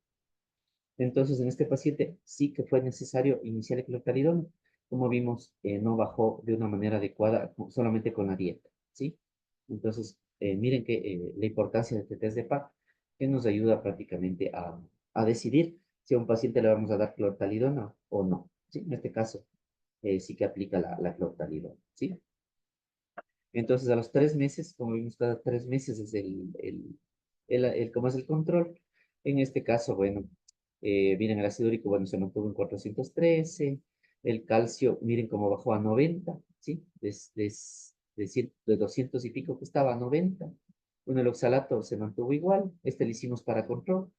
Entonces, en este paciente sí que fue necesario iniciar el clortalidona. Como vimos, no bajó de una manera adecuada solamente con la dieta, ¿sí? Entonces, miren que la importancia de este test de PAC, que nos ayuda prácticamente a decidir si a un paciente le vamos a dar clortalidona o no, ¿sí? En este caso, sí que aplica la clortalidona, ¿sí? Entonces, a los 3 meses, como vimos, cada 3 meses es ¿cómo es el control? En este caso, bueno, miren, el ácido úrico, bueno, se mantuvo en 413, el calcio, miren cómo bajó a 90, ¿sí? De 200 y pico que estaba a 90. Bueno, el oxalato se mantuvo igual, este lo hicimos para control,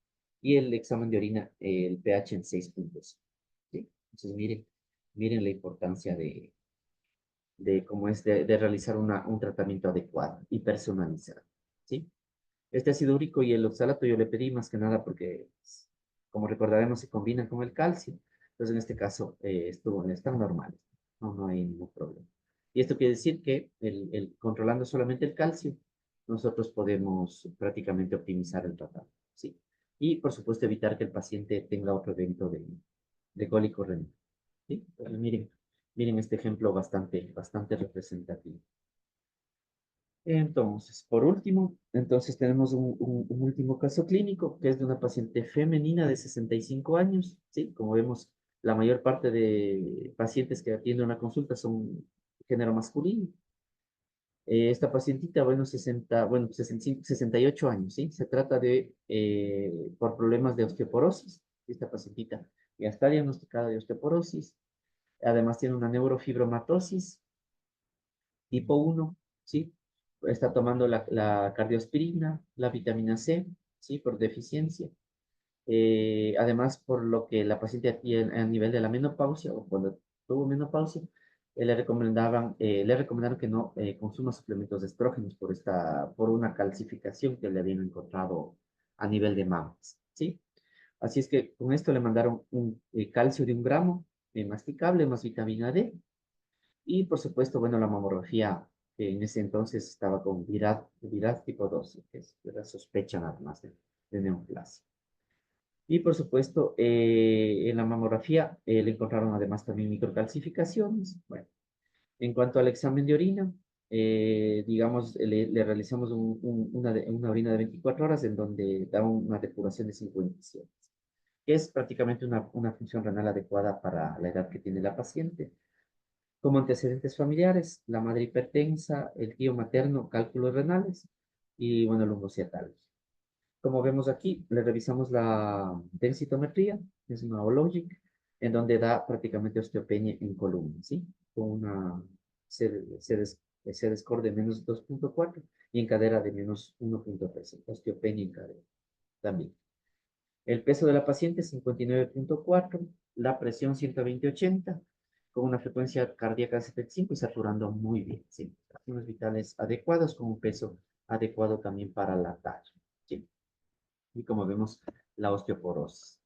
y el examen de orina, el pH en 6,5, ¿sí? Entonces, miren la importancia de cómo es de realizar un tratamiento adecuado y personalizado, ¿sí? Este ácido úrico y el oxalato yo le pedí más que nada porque, como recordaremos, se combinan con el calcio. Entonces, en este caso, están normales. No, no hay ningún problema. Y esto quiere decir que controlando solamente el calcio, nosotros podemos prácticamente optimizar el tratamiento, ¿sí? Y, por supuesto, evitar que el paciente tenga otro evento de cólico renal, ¿sí? Entonces, miren este ejemplo bastante representativo. Entonces, por último, entonces tenemos un último caso clínico que es de una paciente femenina de 65 años, ¿sí? Como vemos, la mayor parte de pacientes que atienden una consulta son género masculino. Esta pacientita, bueno, 65, 68 años, ¿sí? Se trata por problemas de osteoporosis. Esta pacientita ya está diagnosticada de osteoporosis. Además tiene una neurofibromatosis tipo 1, ¿sí? Está tomando la cardioaspirina, la vitamina C, ¿sí? Por deficiencia. Además, por lo que la paciente aquí a nivel de la menopausia o cuando tuvo menopausia, le recomendaron que no consuma suplementos de estrógenos por una calcificación que le habían encontrado a nivel de mamas, ¿sí? Así es que con esto le mandaron un calcio de 1 gramo masticable más vitamina D y por supuesto, bueno, la mamografía en ese entonces estaba con viral tipo 2, que es la sospecha nada más de neoplasia. Y por supuesto, en la mamografía le encontraron además también microcalcificaciones. Bueno, en cuanto al examen de orina, digamos, le realizamos una orina de 24 horas en donde da una depuración de 57, que es prácticamente una función renal adecuada para la edad que tiene la paciente. Como antecedentes familiares, la madre hipertensa, el tío materno, cálculos renales y, bueno, lumbociatales. Como vemos aquí, le revisamos la densitometría, es una Hologic, en donde da prácticamente osteopenia en columna, ¿sí? Con una CD-score de -2,4 y en cadera de -1,13, osteopenia en cadera también. El peso de la paciente 59,4, la presión 120/80, con una frecuencia cardíaca de 75 y saturando muy bien, ¿sí? Acciones vitales adecuadas con un peso adecuado también para la talla, ¿sí? Y como vemos, la osteoporosis.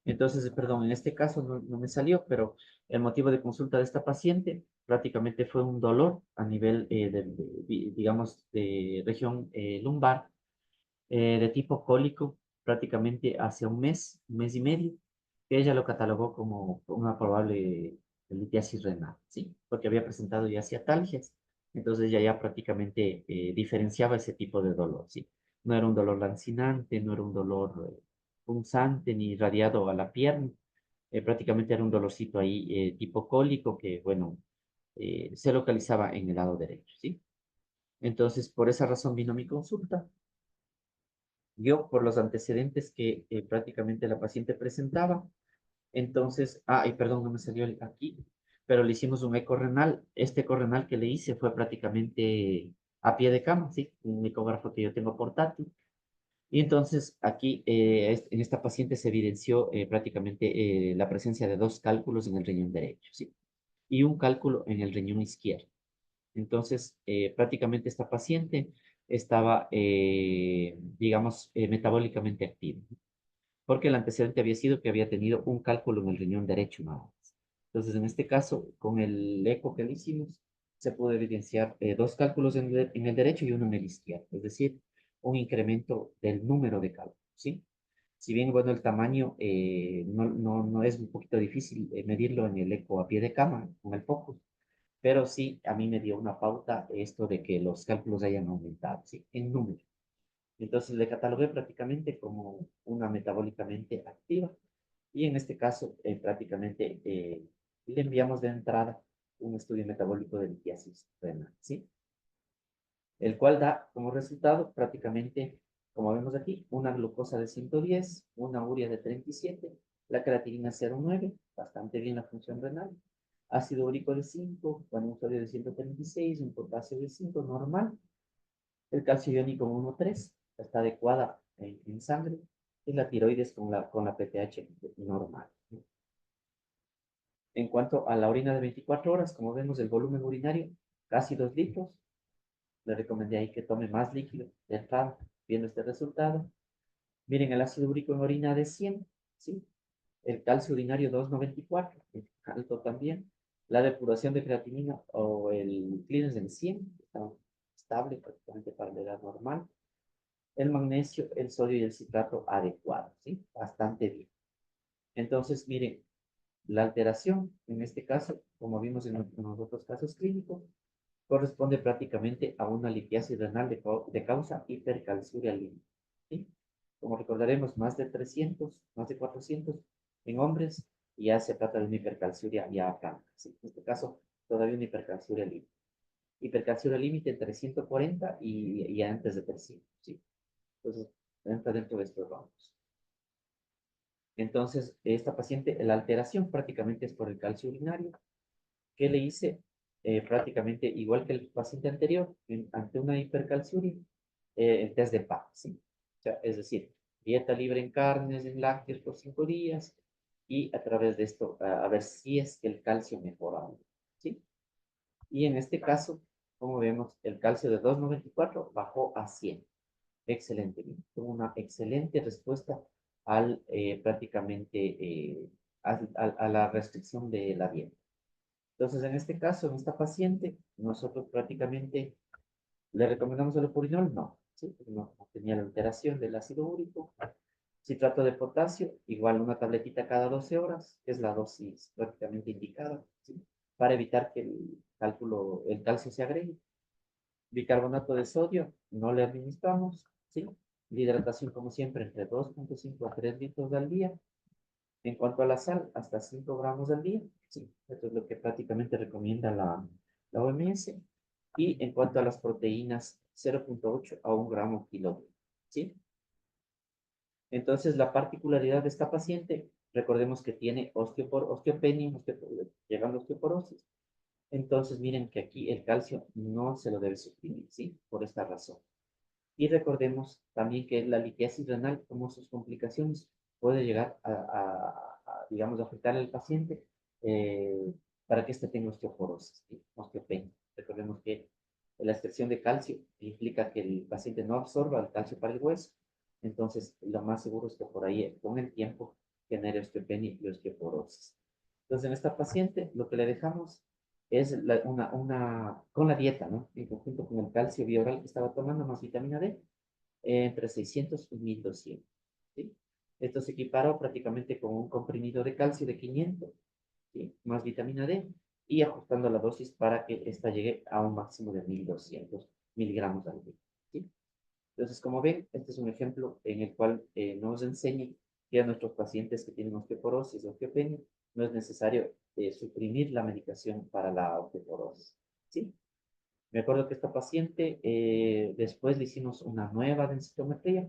Entonces, perdón, en este caso no me salió, pero el motivo de consulta de esta paciente prácticamente fue un dolor a nivel, digamos, de región lumbar, de tipo cólico, prácticamente hace un mes y medio, que ella lo catalogó como una probable litiasis renal, ¿sí? Porque había presentado ya ciatalgias, entonces ya prácticamente diferenciaba ese tipo de dolor, ¿sí? No era un dolor lancinante, no era un dolor punzante ni radiado a la pierna, prácticamente era un dolorcito ahí tipo cólico que, bueno, se localizaba en el lado derecho, ¿sí? Entonces, por esa razón vino mi consulta Yo, por los antecedentes que prácticamente la paciente presentaba, entonces, y perdón, no me salió aquí, pero le hicimos un eco renal. Este eco renal que le hice fue prácticamente a pie de cama, ¿sí? Un ecógrafo que yo tengo portátil. Y entonces aquí en esta paciente se evidenció prácticamente la presencia de dos cálculos en el riñón derecho, ¿sí? Y un cálculo en el riñón izquierdo. Entonces, prácticamente esta paciente estaba, digamos, metabólicamente activa, ¿no? Porque el antecedente había sido que había tenido un cálculo en el riñón derecho nada más. Entonces, en este caso, con el eco que le hicimos, se pudo evidenciar dos cálculos en el derecho y uno en el izquierdo, es decir, un incremento del número de cálculos, ¿sí? Si bien, bueno, el tamaño no es un poquito difícil medirlo en el eco a pie de cama, con el focus, pero sí, a mí me dio una pauta esto de que los cálculos hayan aumentado, ¿sí? En número. Entonces le catalogué prácticamente como una metabólicamente activa y en este caso prácticamente le enviamos de entrada un estudio metabólico de litiasis renal, ¿sí? El cual da como resultado prácticamente, como vemos aquí, una glucosa de 110, una urea de 37, la creatinina 0,9, bastante bien la función renal, ácido úrico de 5, bueno, un sodio de 136, un potasio de 5, normal, el calcio iónico 1,3, está adecuada en sangre, y la tiroides con la PTH normal. En cuanto a la orina de 24 horas, como vemos el volumen urinario, casi 2 litros, le recomendé ahí que tome más líquido de entrada, viendo este resultado. Miren, el ácido úrico en orina de 100, ¿sí? El calcio urinario 2,94, alto también. La depuración de creatinina o el clearance en 100, está estable prácticamente para la edad normal. El magnesio, el sodio y el citrato adecuado, ¿sí? Bastante bien. Entonces, miren, la alteración, en este caso, como vimos en los otros casos clínicos, corresponde prácticamente a una litiasis renal de causa hipercalciuria límite, ¿sí? Como recordaremos, más de 300, más de 400 en hombres, y ya se trata de una hipercalciuria ya franca, ¿sí? En este caso, todavía una hipercalciuria límite. Hipercalciuria límite entre 140 y antes de 300, ¿sí? Entonces, entra dentro de estos rangos. Entonces, esta paciente, la alteración prácticamente es por el calcio urinario. ¿Qué le hice? Prácticamente igual que el paciente anterior, ante una hipercalciuria, el test de PAP, ¿sí? O sea, es decir, dieta libre en carnes, en lácteos por 5 días, y a través de esto, a ver si es que el calcio mejora, ¿sí? Y en este caso, como vemos, el calcio de 2,94 bajó a 100. Excelente, bien. Tuvo una excelente respuesta prácticamente a la restricción de la dieta. Entonces, en este caso, en esta paciente, nosotros prácticamente le recomendamos el purinol, no, ¿sí? No tenía la alteración del ácido úrico. Citrato de potasio, igual una tabletita cada 12 horas, que es la dosis prácticamente indicada, ¿sí? Para evitar que el calcio se agregue. Bicarbonato de sodio, no le administramos, ¿sí? La hidratación, como siempre, entre 2,5 a 3 litros al día. En cuanto a la sal, hasta 5 gramos al día, ¿sí? Esto es lo que prácticamente recomienda la OMS. Y en cuanto a las proteínas, 0,8 a 1 gramo kilo, ¿sí? Entonces, la particularidad de esta paciente, recordemos que tiene osteopenia, llegando a osteoporosis. Entonces, miren que aquí el calcio no se lo debe suprimir, ¿sí? Por esta razón. Y recordemos también que la litiasis renal, como sus complicaciones, puede llegar digamos, afectar al paciente para que éste tenga osteoporosis, ¿sí? Osteopenia. Recordemos que la extracción de calcio implica que el paciente no absorba el calcio para el hueso. Entonces, lo más seguro es que por ahí, con el tiempo, genere osteopenia y osteoporosis. Entonces, en esta paciente, lo que le dejamos es con la dieta, ¿no? En conjunto con el calcio bioral que estaba tomando, más vitamina D, entre 600 y 1200, ¿sí? Esto se equiparó prácticamente con un comprimido de calcio de 500, ¿sí? Más vitamina D, y ajustando la dosis para que ésta llegue a un máximo de 1200 miligramos al día, ¿sí? Entonces, como ven, este es un ejemplo en el cual nos enseña que a nuestros pacientes que tienen osteoporosis o osteopenia no es necesario suprimir la medicación para la osteoporosis, ¿sí? Me acuerdo que esta paciente, después le hicimos una nueva densitometría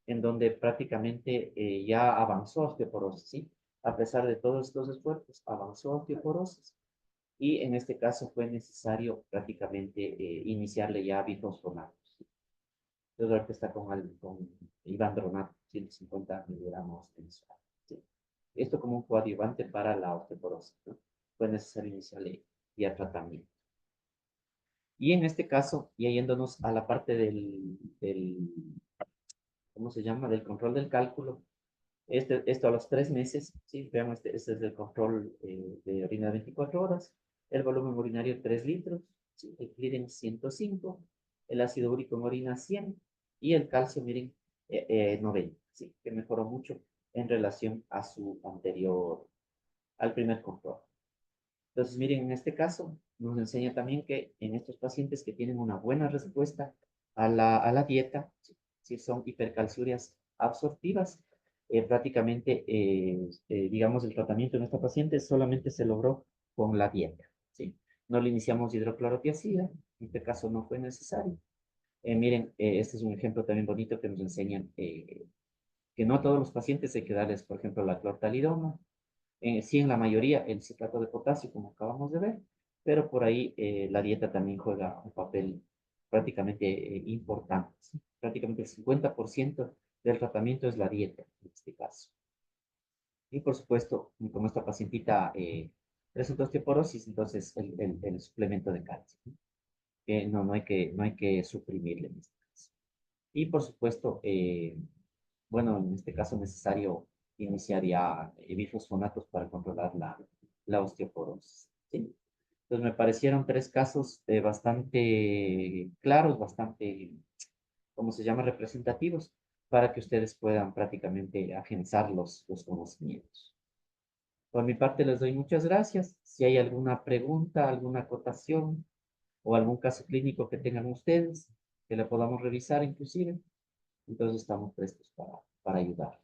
en donde prácticamente ya avanzó osteoporosis, ¿sí? A pesar de todos estos esfuerzos, avanzó osteoporosis y en este caso fue necesario prácticamente iniciarle ya bifosfonatos. Entonces ahorita está con ivandronato, 150 miligramos mensual. ¿Sí? Esto como un coadyuvante para la osteoporosis, ¿no? Fue necesario iniciarle ya tratamiento. Y en este caso, ya yéndonos a la parte ¿cómo se llama? Del control del cálculo. Esto a los 3 meses, ¿sí? Vean, este es el control de orina de 24 horas. El volumen urinario 3 litros, ¿sí? El clearance 105, el ácido úrico en orina 100 y el calcio, miren, 90, ¿sí? Que mejoró mucho en relación a su anterior, al primer control. Entonces, miren, en este caso nos enseña también que en estos pacientes que tienen una buena respuesta a la dieta, si son hipercalciurias absortivas, prácticamente, digamos, el tratamiento en esta paciente solamente se logró con la dieta, ¿sí? No le iniciamos hidroclorotiazida, en este caso no fue necesario. Miren, este es un ejemplo también bonito que nos enseñan que no a todos los pacientes hay que darles, por ejemplo, la clortalidona, sí, en la mayoría el citrato de potasio, como acabamos de ver, pero por ahí la dieta también juega un papel prácticamente importante, ¿sí? Prácticamente el 50% del tratamiento es la dieta, en este caso. Y por supuesto, como esta pacientita presenta osteoporosis, entonces el suplemento de calcio, ¿no? No hay que suprimirle en este caso. Y por supuesto, bueno, en este caso necesario iniciar ya bifosfonatos para controlar la osteoporosis, ¿sí? Entonces me parecieron 3 casos bastante claros, bastante, ¿cómo se llama?, representativos, para que ustedes puedan prácticamente afianzar los conocimientos. Por mi parte les doy muchas gracias. Si hay alguna pregunta, alguna acotación o algún caso clínico que tengan ustedes, que le podamos revisar inclusive, entonces estamos prestos para ayudarles.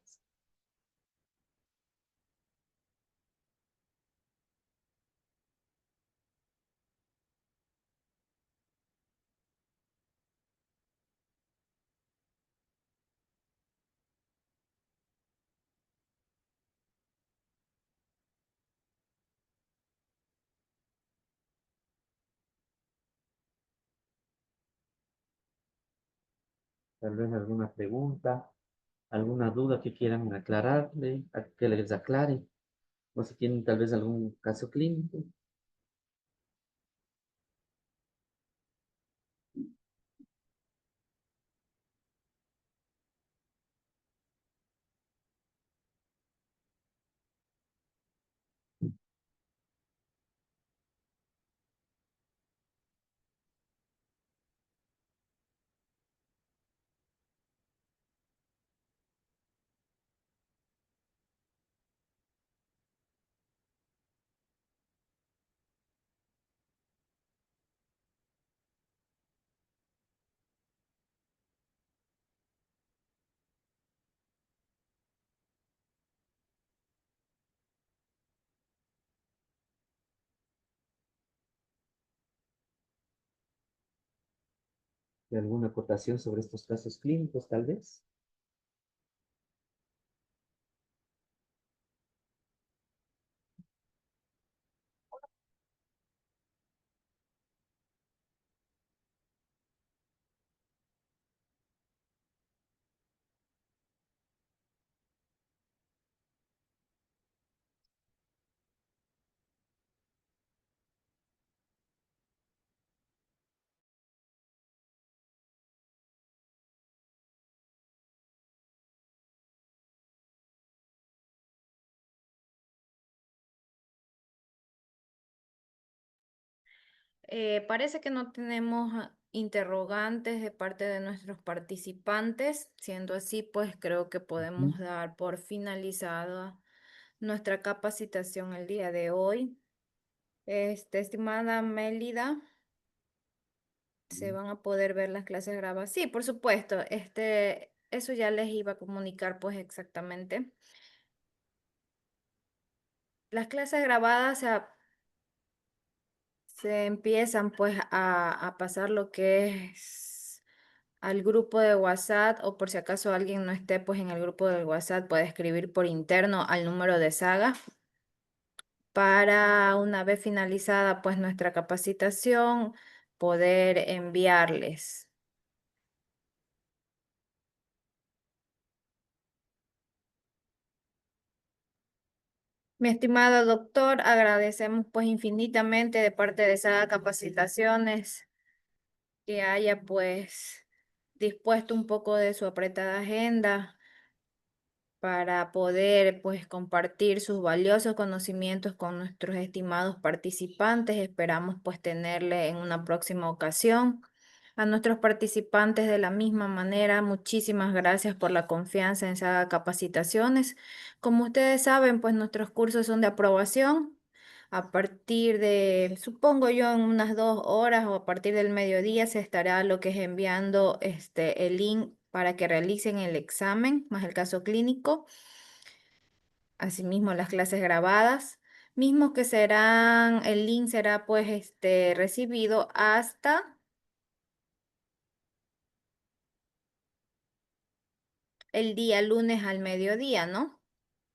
Tal vez alguna pregunta, alguna duda que quieran aclararle, que les aclare, o si tienen tal vez algún caso clínico. ¿De alguna acotación sobre estos casos clínicos, tal vez? Parece que no tenemos interrogantes de parte de nuestros participantes. Siendo así, pues creo que Ujú. podemos dar por finalizada nuestra capacitación el día de hoy. Estimada Mélida, se van a poder ver las clases grabadas. Sí, por supuesto. Eso ya les iba a comunicar, pues exactamente. Las clases grabadas se empiezan pues a pasar lo que es al grupo de WhatsApp o por si acaso alguien no esté pues en el grupo del WhatsApp puede escribir por interno al número de Saga para una vez finalizada pues nuestra capacitación poder enviarles. Mi estimado doctor, agradecemos pues infinitamente de parte de Saga Capacitaciones que haya pues dispuesto un poco de su apretada agenda para poder pues compartir sus valiosos conocimientos con nuestros estimados participantes. Esperamos pues tenerle en una próxima ocasión. A nuestros participantes de la misma manera, muchísimas gracias por la confianza en Saga Capacitaciones. Como ustedes saben, pues nuestros cursos son de aprobación. A partir de, supongo yo, en unas 2 horas o a partir del mediodía se estará lo que es enviando el link para que realicen el examen, más el caso clínico. Asimismo, las clases grabadas, mismos que serán, el link será pues recibido hasta el día lunes al mediodía, ¿no?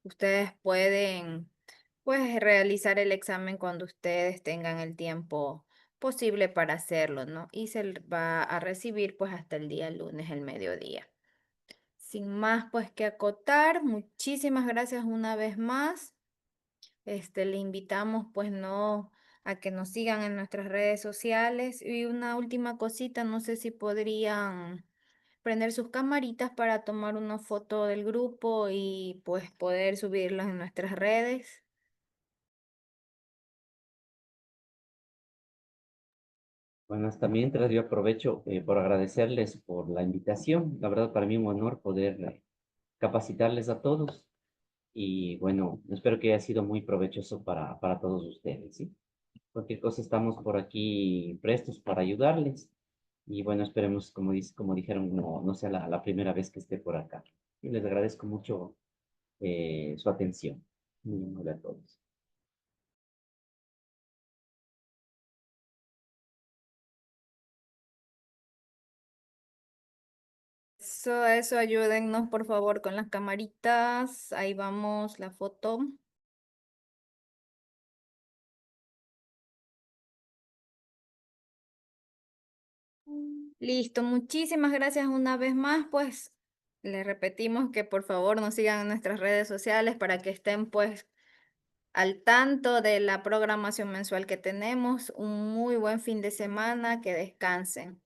Ustedes pueden pues realizar el examen cuando ustedes tengan el tiempo posible para hacerlo, ¿no? Y va a recibir pues hasta el día lunes al mediodía. Sin más pues que acotar, muchísimas gracias una vez más. Le invitamos pues no a que nos sigan en nuestras redes sociales. Y una última cosita, no sé si podrían prender sus camaritas para tomar una foto del grupo y pues poder subirlas en nuestras redes. Bueno, hasta mientras yo aprovecho por agradecerles por la invitación. La verdad, para mí un honor poder capacitarles a todos. Y bueno, espero que haya sido muy provechoso para todos ustedes, ¿sí? Cualquier cosa estamos por aquí prestos para ayudarles. Y bueno, esperemos, como dijeron, no sea la primera vez que esté por acá. Y les agradezco mucho su atención. Muy amable a todos. Eso, ayúdennos por favor con las camaritas. Ahí vamos, la foto. Listo, muchísimas gracias una vez más. Pues les repetimos que por favor nos sigan en nuestras redes sociales para que estén pues al tanto de la programación mensual que tenemos. Un muy buen fin de semana, que descansen.